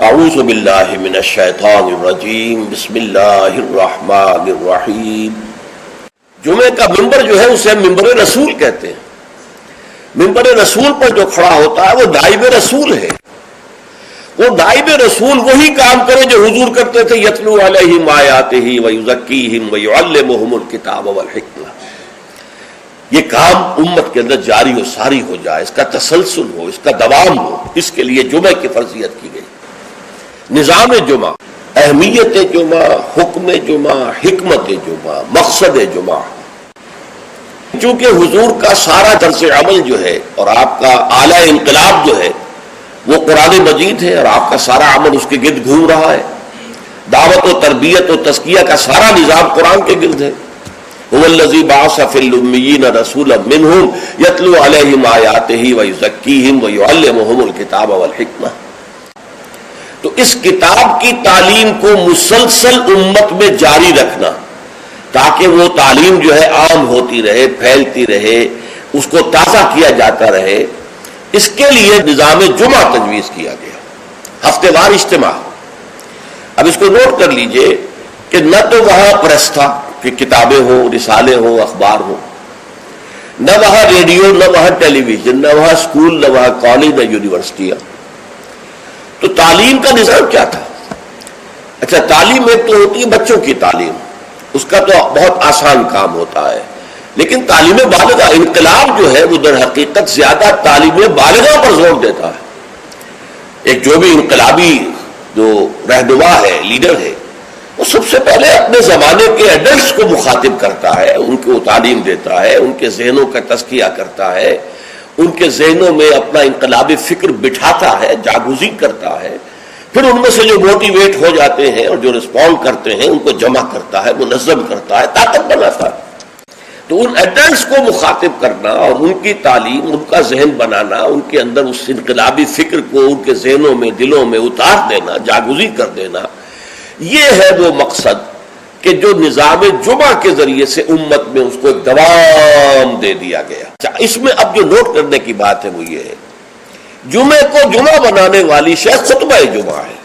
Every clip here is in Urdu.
اعوذ باللہ من الشیطان الرجیم بسم اللہ الرحمن الرحیم۔ جمعے کا ممبر جو ہے اسے ممبر رسول کہتے ہیں۔ ممبر رسول پر جو کھڑا ہوتا ہے وہ نائب رسول ہے۔ وہ نائب رسول وہی کام کرے جو حضور کرتے تھے، یتلو علیہم آیاتہ ویزکیہم ویعلمہم الکتاب والحکمہ۔ یہ کام امت کے اندر جاری و ساری ہو جائے، اس کا تسلسل ہو، اس کا دوام ہو، اس کے لیے جمعے کی فرضیت کی گئی۔ نظام جمعہ، اہمیت جمعہ، حکم جمعہ، حکمت جمعہ، مقصد جمعہ۔ چونکہ حضور کا سارا طرز عمل جو ہے اور آپ کا اعلیٰ انقلاب جو ہے وہ قرآن مجید ہے، اور آپ کا سارا عمل اس کے گرد گھوم رہا ہے۔ دعوت و تربیت و تزکیہ کا سارا نظام قرآن کے گرد ہے۔ هو الذی بعث فی الامیین رسولا منہم یتلو علیہم آیاتہ ویزکیہم ویعلمہم الکتاب والحکمہ۔ تو اس کتاب کی تعلیم کو مسلسل امت میں جاری رکھنا تاکہ وہ تعلیم جو ہے عام ہوتی رہے، پھیلتی رہے، اس کو تازہ کیا جاتا رہے، اس کے لیے نظام جمعہ تجویز کیا گیا، ہفتے وار اجتماع۔ اب اس کو نوٹ کر لیجئے کہ نہ تو وہاں پریس تھا کہ کتابیں ہوں، رسالے ہوں، اخبار ہوں، نہ وہاں ریڈیو، نہ وہاں ٹیلی ویژن، نہ وہاں اسکول، نہ وہاں کالج، نہ یونیورسٹیاں۔ تو تعلیم کا نظام کیا تھا؟ اچھا، تعلیم ایک تو ہوتی ہے بچوں کی تعلیم، اس کا تو بہت آسان کام ہوتا ہے، لیکن تعلیم بالغہ، انقلاب جو ہے وہ در حقیقت زیادہ تعلیم بالغہ پر زور دیتا ہے۔ ایک جو بھی انقلابی جو رہنما ہے، لیڈر ہے، وہ سب سے پہلے اپنے زمانے کے ایڈلٹس کو مخاطب کرتا ہے، ان کو تعلیم دیتا ہے، ان کے ذہنوں کا تزکیہ کرتا ہے، ان کے ذہنوں میں اپنا انقلابی فکر بٹھاتا ہے، جاگزین کرتا ہے، پھر ان میں سے جو موٹیویٹ ہو جاتے ہیں اور جو رسپونڈ کرتے ہیں ان کو جمع کرتا ہے، منظم کرتا ہے، طاقت بناتا ہے۔ تو ان ایڈلٹس کو مخاطب کرنا اور ان کی تعلیم، ان کا ذہن بنانا، ان کے اندر اس انقلابی فکر کو ان کے ذہنوں میں، دلوں میں اتار دینا، جاگزین کر دینا، یہ ہے وہ مقصد کہ جو نظام جمعہ کے ذریعے سے امت میں اس کو ایک دوام دے دیا گیا۔ اس میں اب جو نوٹ کرنے کی بات ہے وہ یہ ہے، جمعے کو جمعہ بنانے والی شے خطبہ جمعہ ہے۔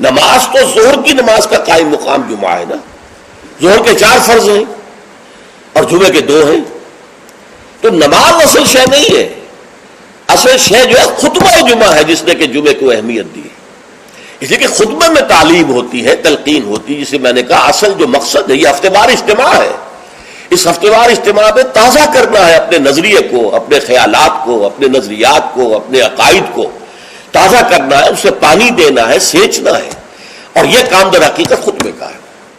نماز تو ظہر کی نماز کا قائم مقام جمعہ ہے نا، ظہر کے 4 فرض ہیں اور جمعے کے 2 ہیں، تو نماز اصل شے نہیں ہے، اصل شے جو ہے خطبہ جمعہ ہے، جس نے کہ جمعے کو اہمیت دی۔ اس لیے کہ خطبے میں تعلیم ہوتی ہے، تلقین ہوتی ہے، جسے میں نے کہا اصل جو مقصد ہے یہ ہفتے وار اجتماع ہے۔ اس ہفتے وار اجتماع میں تازہ کرنا ہے اپنے نظریے کو، اپنے خیالات کو، اپنے نظریات کو، اپنے عقائد کو تازہ کرنا ہے، اسے پانی دینا ہے، سینچنا ہے، اور یہ کام در حقیقت خطبے کا ہے۔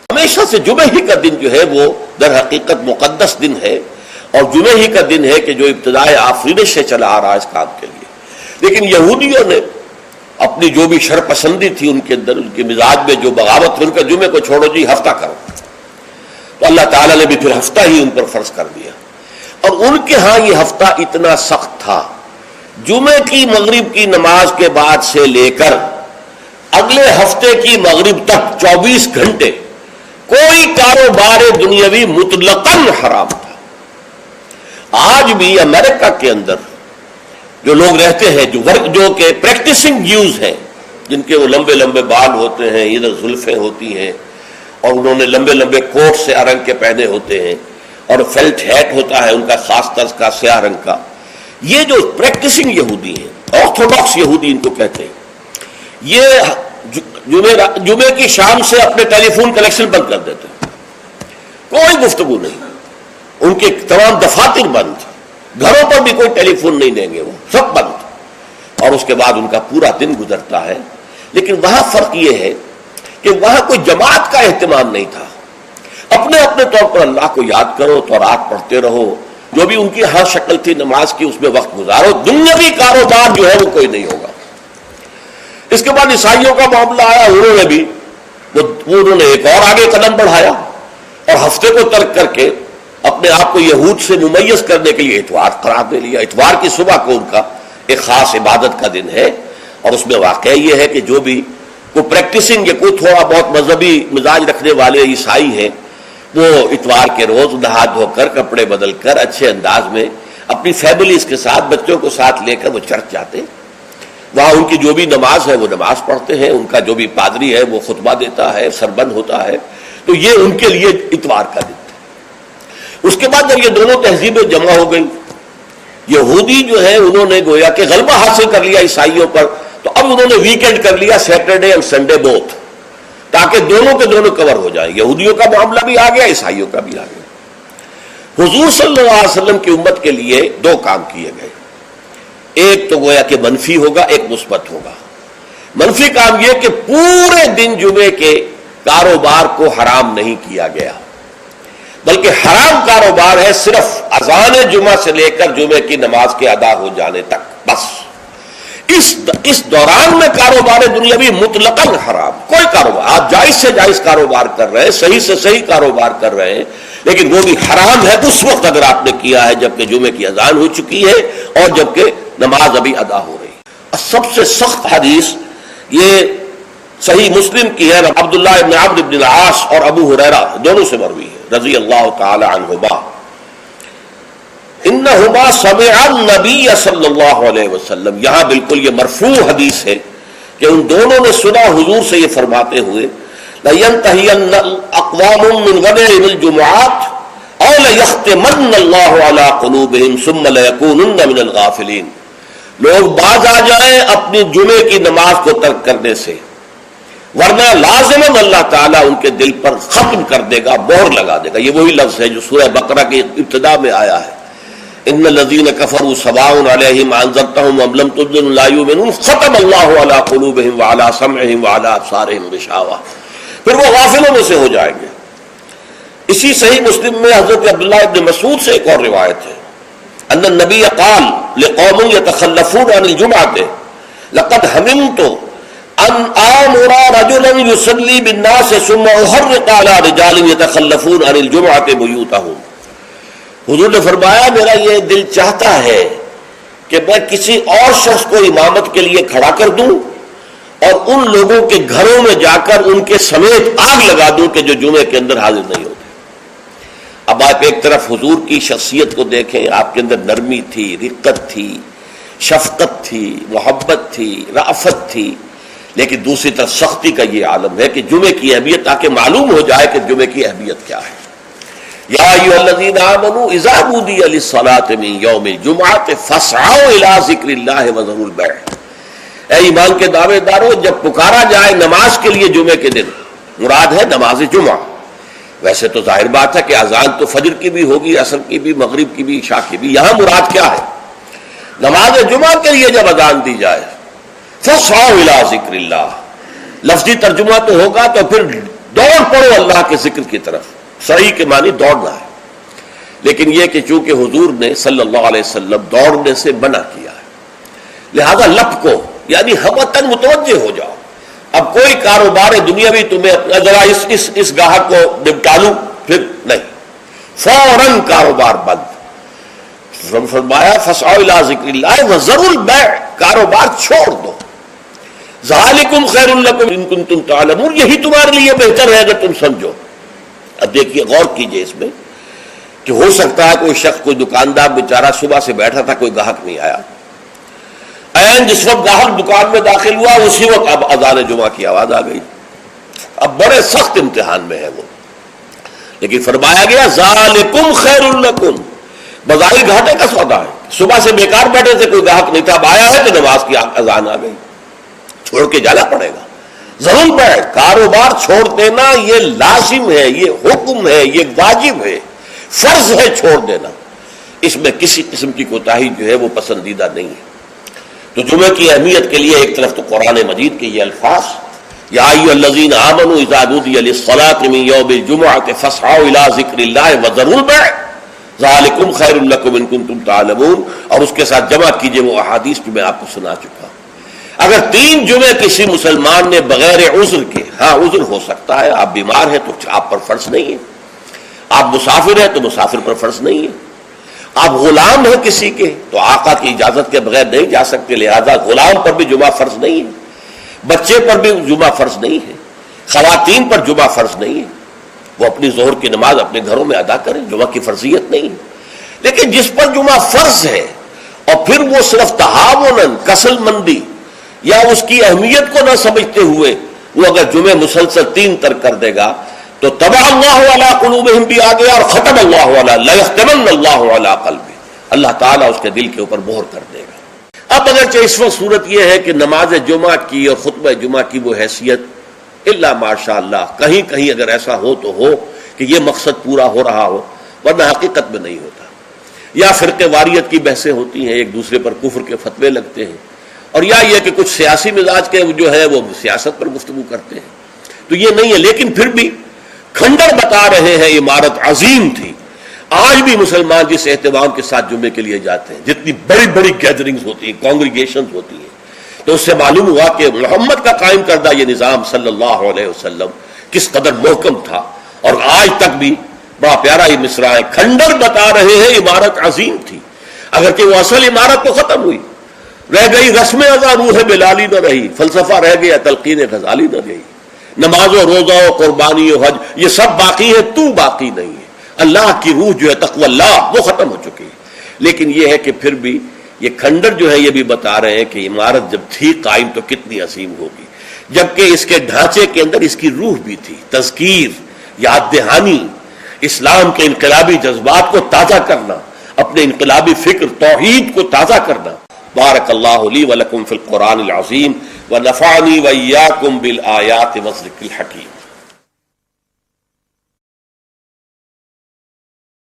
ہمیشہ سے جمعہ ہی کا دن جو ہے وہ در حقیقت مقدس دن ہے، اور جمعہ ہی کا دن ہے کہ جو ابتدائے آفرینش سے چلا آ رہا ہے اس کام کے لیے۔ لیکن یہودیوں نے اپنی جو بھی شر پسندی تھی ان کے اندر، ان کے مزاج میں جو بغاوت تھی، ان کا جمعے کو چھوڑو جی ہفتہ کرو، تو اللہ تعالیٰ نے بھی پھر ہفتہ ہی ان پر فرض کر دیا۔ اور ان کے ہاں یہ ہفتہ اتنا سخت تھا، جمعے کی مغرب کی نماز کے بعد سے لے کر اگلے ہفتے کی مغرب تک 24 گھنٹے کوئی کاروبار دنیاوی مطلقاً حرام تھا۔ آج بھی امریکہ کے اندر جو لوگ رہتے ہیں، جو کہ پریکٹسنگ جیوز ہیں، جن کے وہ لمبے لمبے بال ہوتے ہیں، ادھر زلفیں ہوتی ہیں، اور انہوں نے لمبے لمبے کوٹ سے رنگ کے پہنے ہوتے ہیں، اور فیلٹ ہیٹ ہوتا ہے ان کا خاص طرز کا سیاہ رنگ کا، یہ جو پریکٹسنگ یہودی ہیں، آرتھوڈاکس یہودی ان کو کہتے ہیں، یہ جمعے کی شام سے اپنے ٹیلی فون کنیکشن بند کر دیتے ہیں، کوئی گفتگو نہیں، ان کے تمام دفاتر بند، گھروں پر بھی کوئی ٹیلی فون نہیں دیں گے، وہ سب بند، اور اس کے بعد ان کا پورا دن گزرتا ہے۔ لیکن وہاں فرق یہ ہے کہ وہاں کوئی جماعت کا اہتمام نہیں تھا، اپنے اپنے طور پر اللہ کو یاد کرو، تورات پڑھتے رہو، جو بھی ان کی ہر شکل تھی نماز کی اس میں وقت گزارو، دنیاوی کاروبار جو ہے وہ کوئی نہیں ہوگا۔ اس کے بعد عیسائیوں کا معاملہ آیا، انہوں نے ایک اور آگے قدم بڑھایا، اور ہفتے کو ترک کر کے اپنے آپ کو یہود سے ممیز کرنے کے لیے اتوار قرار دے لیا۔ اتوار کی صبح کو ان کا ایک خاص عبادت کا دن ہے، اور اس میں واقعہ یہ ہے کہ جو بھی کوئی پریکٹسنگ یا کوئی تھوڑا بہت مذہبی مزاج رکھنے والے عیسائی ہیں، وہ اتوار کے روز نہا دھو کر، کپڑے بدل کر، اچھے انداز میں اپنی فیملیز کے ساتھ، بچوں کو ساتھ لے کر وہ چرچ جاتے۔ وہاں ان کی جو بھی نماز ہے وہ نماز پڑھتے ہیں، ان کا جو بھی پادری ہے وہ خطبہ دیتا ہے، سربند ہوتا ہے، تو یہ ان کے لیے اتوار کا دن تھا۔ اس کے بعد جب یہ دونوں تہذیبیں جمع ہو گئی، یہودی جو ہے انہوں نے گویا کہ غلبہ حاصل کر لیا عیسائیوں پر، تو اب انہوں نے ویکینڈ کر لیا، سیٹرڈے اور سنڈے بوتھ، تاکہ دونوں کے دونوں کور ہو جائیں، یہودیوں کا معاملہ بھی آ گیا، عیسائیوں کا بھی آ گیا۔ حضور صلی اللہ علیہ وسلم کی امت کے لیے دو کام کیے گئے، ایک تو گویا کہ منفی ہوگا، ایک مثبت ہوگا۔ منفی کام یہ کہ پورے دن جمعے کے کاروبار کو حرام نہیں کیا گیا، بلکہ حرام کاروبار ہے صرف اذان جمعہ سے لے کر جمعے کی نماز کے ادا ہو جانے تک، بس اس دوران میں کاروبار دنیاوی مطلقاً حرام، کوئی کاروبار، آپ جائز سے جائز کاروبار کر رہے ہیں، صحیح سے صحیح کاروبار کر رہے ہیں، لیکن وہ بھی حرام ہے اس وقت اگر آپ نے کیا ہے جبکہ جمعے کی اذان ہو چکی ہے اور جبکہ نماز ابھی ادا ہو رہی ہے۔ سب سے سخت حدیث یہ صحیح مسلم کی ہے، عبداللہ ابن عمرو بن العاص اور ابو ہریرہ دونوں سے مروی ہے رضی اللہ تعالی عنہما، انہما سمع النبی صلی اللہ علیہ وسلم، یہاں بالکل یہ مرفوع حدیث ہے کہ ان دونوں نے سنا حضور سے یہ فرماتے ہوئے، لَيَنْتَهِيَنَّ أَقْوَامٌ مِّنْ غَدَرِ الْجُمُعَاتِ أَوْ لَيَخْتِمَنَّ اللَّهُ عَلَىٰ قُلُوبِهِمْ ثُمَّ لَيَكُونُنَّ مِنَ الْغَافِلِينَ، لوگ باز آ جائیں اپنی جمعے کی نماز کو ترک کرنے سے، ورنہ لازماً اللہ تعالیٰ ان کے دل پر ختم کر دے گا، مہر لگا دے گا۔ یہ وہی لفظ ہے جو سورہ بقرہ کی ابتدا میں آیا ہے، ان الذین کفروا سواء علیہم انذرتہم ام لم تنذرہم لا یؤمنون ختم اللہ علی قلوبہم وعلی سمعہم وعلی ابصارہم غشاوہ، پھر وہ غافلوں میں سے ہو جائیں گے۔ اسی صحیح مسلم میں حضرت عبداللہ ابن مسعود سے ایک اور روایت ہے، ان النبی قال لقوم یتخلفون عن الجمعۃ لقد ہممت ان آمر رجلا یصلی بالناس ثم احرق علی رجال یتخلفون عن الجمعۃ بیوتہم، حضور نے فرمایا میرا یہ دل چاہتا ہے کہ میں کسی اور شخص کو امامت کے لیے کھڑا کر دوں اور ان لوگوں کے گھروں میں جا کر ان کے سمیت آگ لگا دوں کہ جو جمعے کے اندر حاضر نہیں ہوتے۔ اب آپ ایک طرف حضور کی شخصیت کو دیکھیں، آپ کے اندر نرمی تھی، رقت تھی، شفقت تھی، محبت تھی، رأفت تھی، لیکن دوسری طرف سختی کا یہ عالم ہے کہ جمعے کی اہمیت، تاکہ معلوم ہو جائے کہ جمعے کی اہمیت کیا ہے۔ یا ایھا الذین آمنوا اذا نودی للصلاۃ من یوم الجمعۃ فاسعوا الی ذکر اللہ وذروا البیع، اے ایمان کے دعوے دارو جب پکارا جائے نماز کے لیے جمعے کے دن، مراد ہے نماز جمعہ، ویسے تو ظاہر بات ہے کہ اذان تو فجر کی بھی ہوگی، عصر کی بھی، مغرب کی بھی، عشاء کی بھی، یہاں مراد کیا ہے؟ نماز جمعہ کے لیے جب اذان دی جائے فاسعوا الی ذکر اللہ، لفظی ترجمہ تو ہوگا تو پھر دوڑ پڑو اللہ کے ذکر کی طرف، صحیح کے معنی دوڑنا ہے، لیکن یہ کہ چونکہ حضور نے صلی اللہ علیہ وسلم دوڑنے سے منع کیا ہے، لہذا لپکو، یعنی ہمتاً متوجہ ہو جاؤ۔ اب کوئی کاروبار دنیاوی تمہیں ذرا اس گاہک کو نپٹا لوں، پھر نہیں، فوراً کاروبار بند۔ فرمایا فاسعوا الی ذکر اللہ وذروا البیع، کاروبار چھوڑ دو، ذالکم خیر لکم ان کنتم تعلمون، یہی تمہارے لیے بہتر ہے اگر تم سمجھو۔ اب دیکھیے، غور کیجئے اس میں کہ ہو سکتا ہے کوئی شخص، کوئی دکاندار بیچارہ صبح سے بیٹھا تھا، کوئی گاہک نہیں آیا، این جس وقت گاہک دکان میں داخل ہوا اسی وقت اب اذان جمعہ کی آواز آ گئی، اب بڑے سخت امتحان میں ہے وہ، لیکن فرمایا گیا ذالکم خیر لکم، بظاہر گھاٹے کا سودا ہے، صبح سے بیکار بیٹھے تھے، کوئی گاہک نہیں تھا، اب آیا ہے تو نماز کی اذان آ گئی، چھوڑ کے جانا پڑے گا۔ ضرور پڑے، کاروبار چھوڑ دینا یہ لازم ہے، یہ حکم ہے، یہ واجب ہے، فرض ہے چھوڑ دینا، اس میں کسی قسم کی کوتاہی جو ہے وہ پسندیدہ نہیں ہے۔ تو جمعے کی اہمیت کے لیے ایک طرف تو قرآن مجید کے یہ الفاظ، یا ایھا الذین آمنوا اذا نودی للصلاۃ من یوم الجمعۃ فاسعوا الی ذکر اللہ وذروا البیع ذالکم خیر لکم ان کنتم تعلمون، اور اس کے ساتھ جمع کیجئے وہ احادیث جو میں آپ کو سنا چکا ہوں۔ اگر 3 جمعے کسی مسلمان نے بغیر عذر کے، ہاں عذر ہو سکتا ہے، آپ بیمار ہیں تو آپ پر فرض نہیں ہے، آپ مسافر ہیں تو مسافر پر فرض نہیں ہے، آپ غلام ہیں کسی کے تو آقا کی اجازت کے بغیر نہیں جا سکتے، لہذا غلام پر بھی جمعہ فرض نہیں ہے، بچے پر بھی جمعہ فرض نہیں ہے، خواتین پر جمعہ فرض نہیں ہے، وہ اپنی ظہر کی نماز اپنے گھروں میں ادا کریں، جمعہ کی فرضیت نہیں ہے۔ لیکن جس پر جمعہ فرض ہے اور پھر وہ صرف تہاوناً، کسل مندی یا اس کی اہمیت کو نہ سمجھتے ہوئے وہ اگر جمعے مسلسل 3 ترک کر دے گا تو طبع اللہ علی قلوبہم بھی آ گیا اور ختم اللہ علی لیختمن اللہ علی قلبہ، اللہ تعالیٰ اس کے دل کے اوپر مہر کر دے گا۔ اب اگرچہ اس وقت صورت یہ ہے کہ نماز جمعہ کی اور خطبہ جمعہ کی وہ حیثیت الا ماشاء اللہ کہیں کہیں اگر ایسا ہو تو ہو کہ یہ مقصد پورا ہو رہا ہو، ورنہ حقیقت میں نہیں ہوتا، یا فرقے واریت کی بحثیں ہوتی ہیں، ایک دوسرے پر کفر کے فتوے لگتے ہیں، اور یا یہ کہ کچھ سیاسی مزاج کے جو ہے وہ سیاست پر گفتگو کرتے ہیں، تو یہ نہیں ہے۔ لیکن پھر بھی کھنڈر بتا رہے ہیں عمارت عظیم تھی۔ آج بھی مسلمان جس اہتمام کے ساتھ جمعے کے لیے جاتے ہیں، جتنی بڑی بڑی گیدرنگز ہوتی ہیں، کانگریگیشنز ہوتی ہیں، تو اس سے معلوم ہوا کہ محمد کا قائم کردہ یہ نظام صلی اللہ علیہ وسلم کس قدر محکم تھا، اور آج تک بھی بڑا پیارا یہ مصرع ہے، کھنڈر بتا رہے ہیں عمارت عظیم تھی، اگرچہ وہ اصل عمارت تو ختم ہوئی، رہ گئی رسم ازاں روح بلالی نہ رہی، فلسفہ رہ گیا تلقین غزالی نہ گئی، نماز و روزہ و قربانی و حج یہ سب باقی ہے، تو باقی نہیں ہے، اللہ کی روح جو ہے تقوی اللہ وہ ختم ہو چکی ہے۔ لیکن یہ ہے کہ پھر بھی یہ کھنڈر جو ہے یہ بھی بتا رہے ہیں کہ عمارت جب تھی قائم تو کتنی عظیم ہوگی، جبکہ اس کے ڈھانچے کے اندر اس کی روح بھی تھی، تذکیر، یاد دہانی، اسلام کے انقلابی جذبات کو تازہ کرنا، اپنے انقلابی فکر توحید کو تازہ کرنا۔ بارک اللہ لی ولکم فی القرآن العظیم ونفعنی وإیاکم بالآیات والذکر الحکیم۔